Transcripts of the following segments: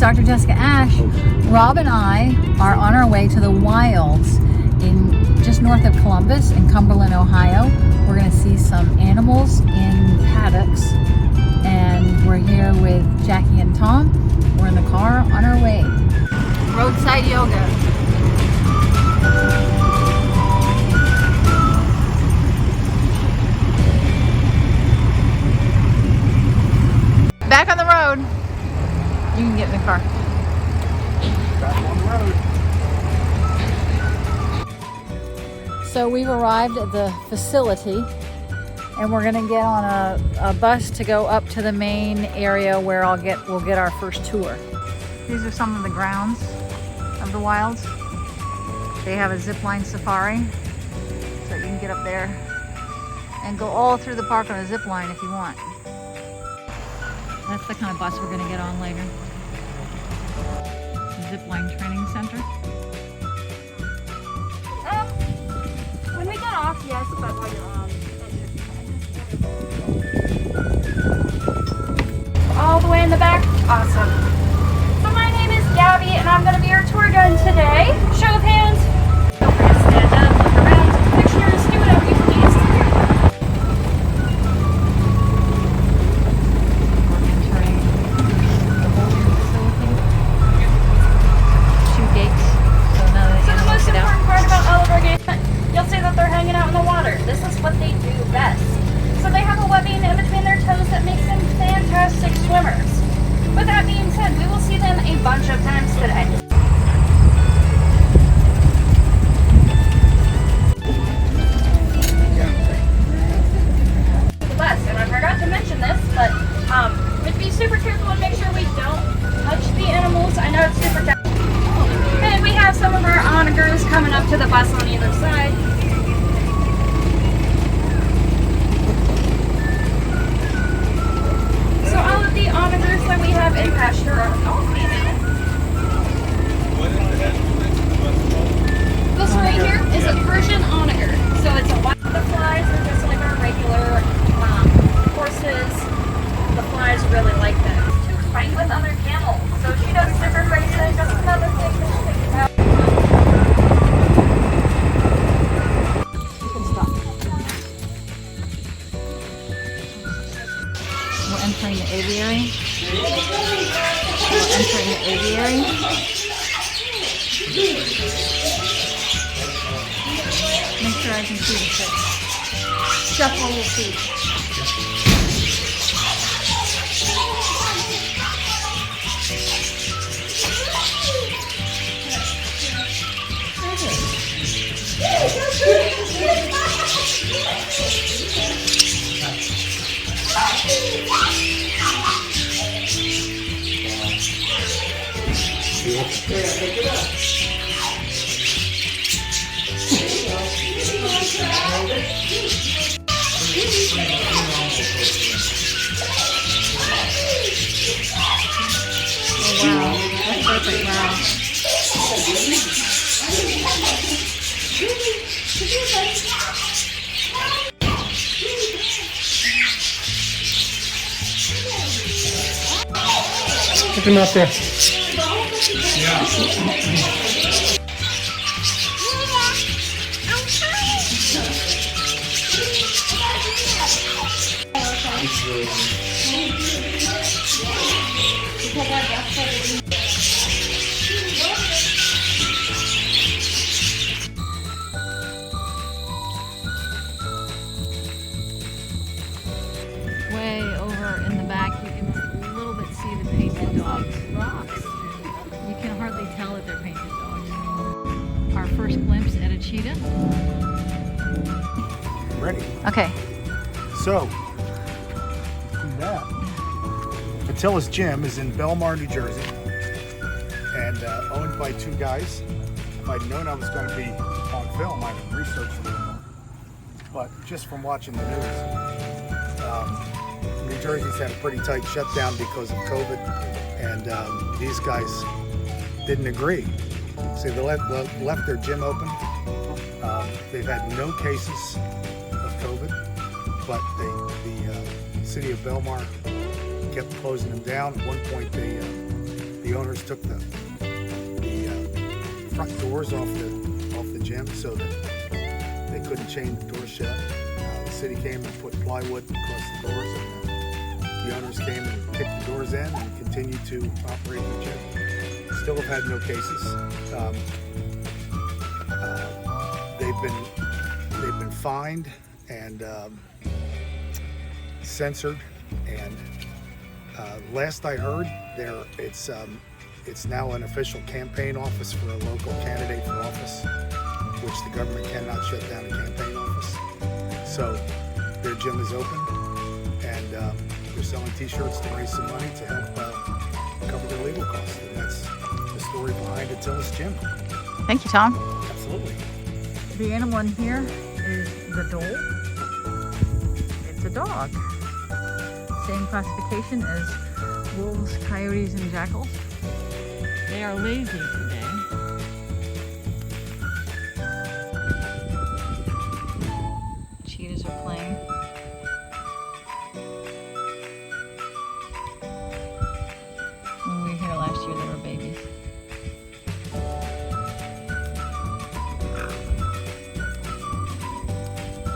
Dr. Jessica Ash. Rob and I are on our way to the wilds in just north of Columbus in Cumberland, Ohio. We're going to see some animals in paddocks, and we're here with Jackie and Tom. We're in the car on our way. Roadside yoga. Back on the road. You can get in the car. Back on the road. So we've arrived at the facility, and we're gonna get on a bus to go up to the main area where we'll get our first tour. These are some of the grounds of the wilds. They have a zip line safari, so you can get up there and go all through the park on a zip line if you want. That's the kind of bus we're going to get on later. Zipline Training Center. When we get off, yes, but while you're on. All the way in the back? Awesome. So my name is Gabby, and I'm going to be your tour guide today. Show of hands. Feel free to stand up, look around, take pictures, do whatever you please. You'll see that they're hanging out in the water. This is what they do best. So they have a webbing in between their toes that makes them fantastic swimmers. With that being said, we will see them a bunch of times today. The bus, and I forgot to mention this, but we'd be super careful and make sure we don't touch the animals. I know it's super tough. And we have some of our onagers coming up to the bus on either side. So all of the onagers that we have in pasture are all female. This right here is a Persian onager. So it's a white. The flies are just like our regular horses. The flies really like them. To fight with other camels. So she does different races. Just another thing to think about. We're entering the aviary. We're entering the aviary. Make sure I can see the fish. Shuffle your feet. Oh wow, that's perfect, wow. Put them out there. Way over in the back, you can a little bit see the painted dogs. Rocks. You can hardly tell that they're painted dogs. Our first glimpse at a cheetah. Ready? Okay. So, now, Attila's Gym is in Belmar, New Jersey, and owned by two guys. If I'd known I was going to be on film, I'd have researched a little more. But just from watching the news, New Jersey's had a pretty tight shutdown because of COVID, and these guys didn't agree. So they left their gym open. They've had no cases of COVID, but the city of Belmar kept closing them down. At one point, the The owners took the front doors off the gym so that they couldn't chain the doors shut. The city came and put plywood across the doors, and the owners came and kicked the doors in and continued to operate the gym. Still have had no cases. They've been fined and censored, and last I heard, it's now an official campaign office for a local candidate for office, which the government cannot shut down a campaign office. So their gym is open, and they're selling t-shirts to raise some money to help cover their legal costs. And that's the story behind Attila's Gym. Thank you, Tom. Absolutely. The animal in here is the dole. It's a dog. Same classification as wolves, coyotes, and jackals. They are lazy today. Cheetahs are playing. When we were here last year, they were babies.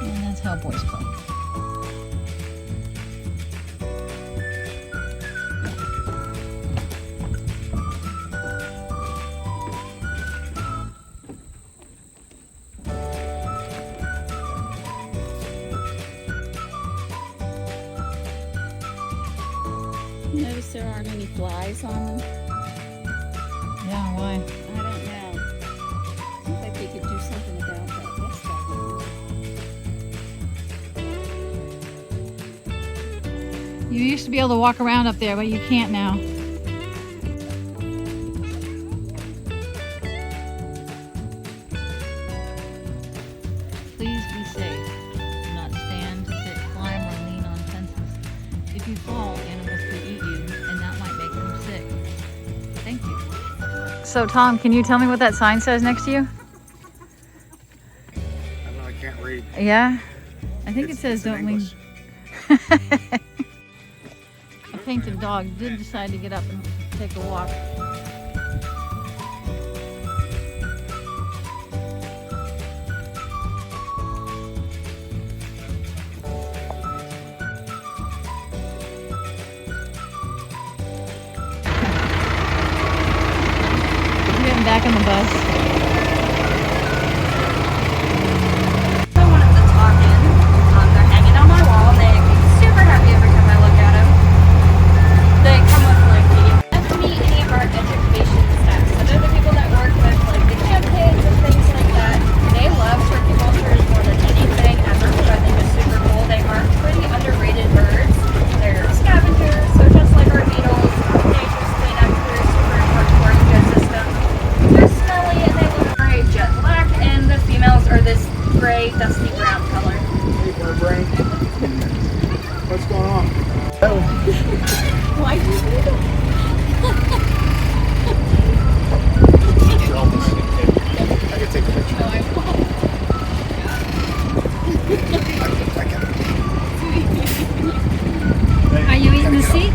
And that's how boys play. Notice there aren't any flies on them. Yeah, why? I don't know. Seems like they could do something about that. That's You used to be able to walk around up there, but you can't now. Please be safe. Do not stand, sit, climb, or lean on fences. If you fall, animals could eat you, and that might make them sick. Thank you. So, Tom, can you tell me what that sign says next to you? I don't know, I can't read. Yeah? I think it says It's in don't lean. English. A painted dog did decide to get up and take a walk. We're getting back on the bus. I wanted to talk in. They're hanging on my wall, and they make me super happy every time I look at them. They come with like never meet any of our education staff. So they're the people that work with like the campaigns and things like that. They love turkey vultures more than anything ever, which I think is super cool. They are pretty underrated birds. They're scavengers, so just like our beetles, nature's clean up. They're super important to our ecosystem. They're smelly and they look gray jet black, and the females are this gray dusty brown color. Hey, bird brain. What's going on? why do you do that? I can take a picture. No, I won't. I can. Are you eating the seat?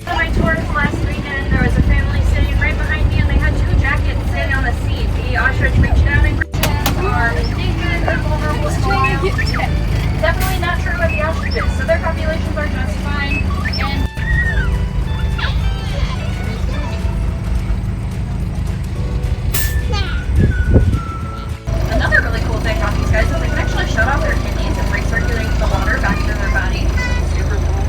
On my tours last weekend, there was a family sitting right behind me, and they had two jackets sitting on the seat. The ostrich reached down and grabbed them, are endangered or vulnerable in the wild. Definitely not sure what the ostrich is, so their populations are just fine. And another really cool thing about these guys is they can actually shut off their kidneys and recirculate the water back through their body. Super cool.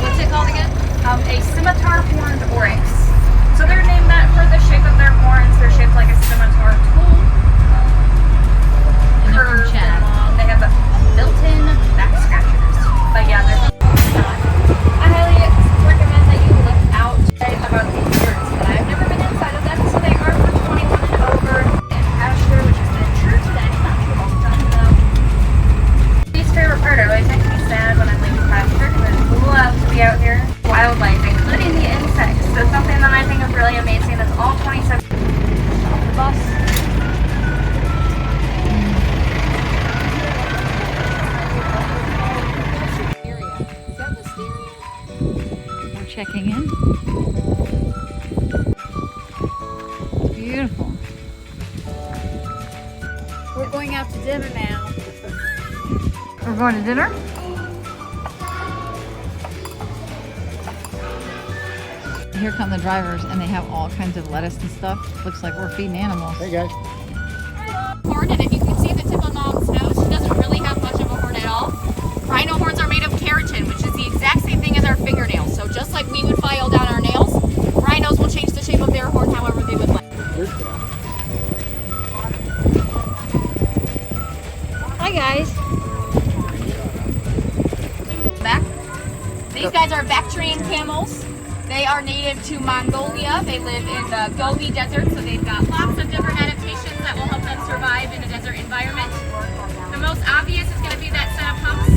What's it called again? A scimitar horned oryx. So they're named that for the shape of their horns. They're shaped like a scimitar tool. And they're from Curved Chad. and long. They have built-in back scratchers. But yeah, they're I highly recommend that you look out about these birds. But I've never been inside of them, so they are for 21 and over. And pasture, which has been true today, not for a long time though. Least favorite part, it always makes me sad when I'm leaving pasture because I love to be out here. Wildlife, including the insects. So something that I think is really amazing is all 27 off the bus. Is that wisteria? We're checking in. beautiful. We're going out to dinner now. We're going to dinner? Here come the drivers, and they have all kinds of lettuce and stuff. Looks like we're feeding animals. Hey guys. Horn, and if you can see the tip of Mom's nose, she doesn't really have much of a horn at all. Rhino horns are made of keratin, which is the exact same thing as our fingernails. So just like we would file down our nails, rhinos will change the shape of their horn however they would like. Hi guys. Back. These guys are Bactrian camels. They are native to Mongolia. They live in the Gobi Desert, so they've got lots of different adaptations that will help them survive in a desert environment. The most obvious is going to be that set of humps.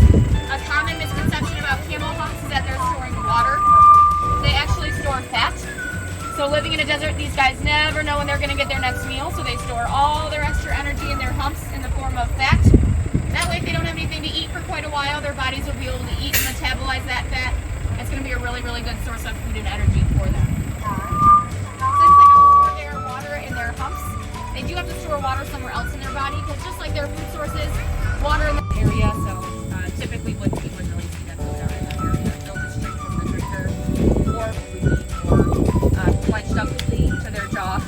A common misconception about camel humps is that they're storing water. They actually store fat. So living in a desert, these guys never know when they're going to get their next meal, so they store all their extra energy in their humps in the form of fat. That way, if they don't have anything to eat for quite a while, their bodies will be able to eat and metabolize that fat. It's going to be a really, really good source of food and energy for them. Since they don't store their water in their humps, they do have to store water somewhere else in their body, because just like their food sources, water in the area, so typically we wouldn't really see them go down in that area. They'll just drink from the drinker, or quenched up flee to their jaw.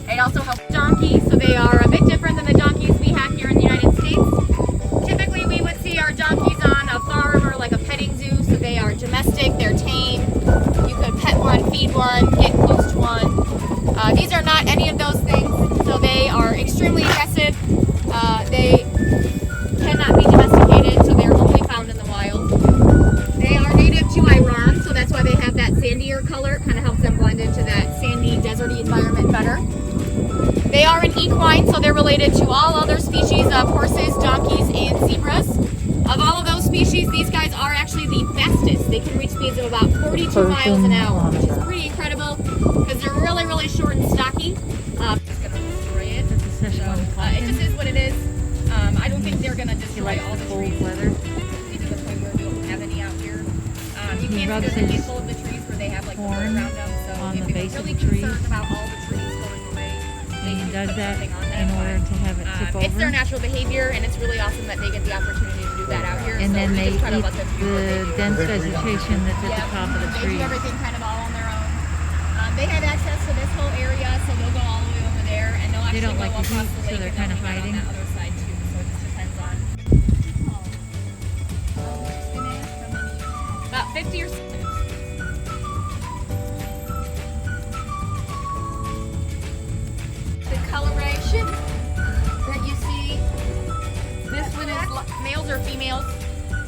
It also helps donkeys, so they are a bit different than the donkeys we have here in the United States. Typically we would see our donkeys on a farm or like a petting zoo, so they are domestic, they're tame. You could pet one, feed one, get close to one. These are not any of those things, so they are extremely aggressive. They cannot be domesticated, so they're only found in the wild. They are native to Iran, so that's why they have that sandier color. It kind of helps them blend into that sandy, deserty environment better. They are an equine, so they're related to all other species of horses, donkeys, and zebras. Of all of those species, these guys are actually the fastest. They can reach speeds of about 42 miles an hour, which is pretty incredible because they're really, really short and stocky. It's going to destroy it. It just is what it is. I don't think they're going to destroy all the trees. Weather. To the point where we don't have any out here. You can see there's a handful of the trees where they have like wood around them. So on the if base you're of really the trees. concerned about all the trees going away, And does that in order to have it tip it's their over. natural behavior, and it's really awesome that they get the opportunity to do that out here. And so then we they just try to eat let them do what they the do. dense vegetation that's at the top of the They tree. do everything kind of all on their own. They have access to this whole area, so they'll go all the way over there, and they'll actually don't go like the across heat, the so lake they're and kind of they'll be hiding. on that other side too. So it just depends on. About 50 or 60. The coloration that you see, this one is males or females.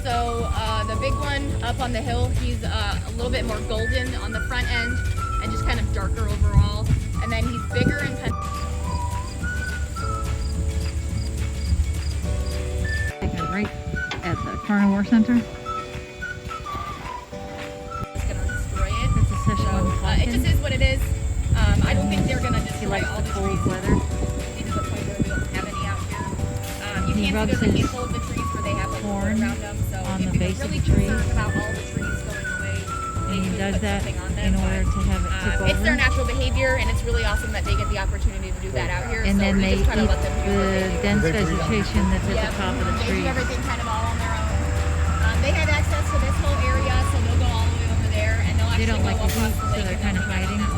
So the big one up on the hill, he's a little bit more golden on the front end and just kind of darker overall. And then he's bigger and Right at the carnivore center. it's gonna destroy it. It's a Szechuan It just is what it is. I don't think they're gonna He destroy likes all the the cold trees. weather. To the point where we don't have any out here. You He can rubs see there's a his handful of the trees where they have like wood horn around them. So on if the you're base of really the tree. concerned about all the trees going away, And he maybe does put that something on them, in order but, to have it tip it's their over. natural behavior, and it's really awesome that they get the opportunity to do that out here. And so then we they just try to eat let them do what they the do. dense They breed on vegetation that's at the top of the They tree. do everything kind of all on their own. They have access to this whole area, so they'll go all the way over there, and they'll They actually don't go like the across heat, the so lake they're and kind of they'll be down on hiding. that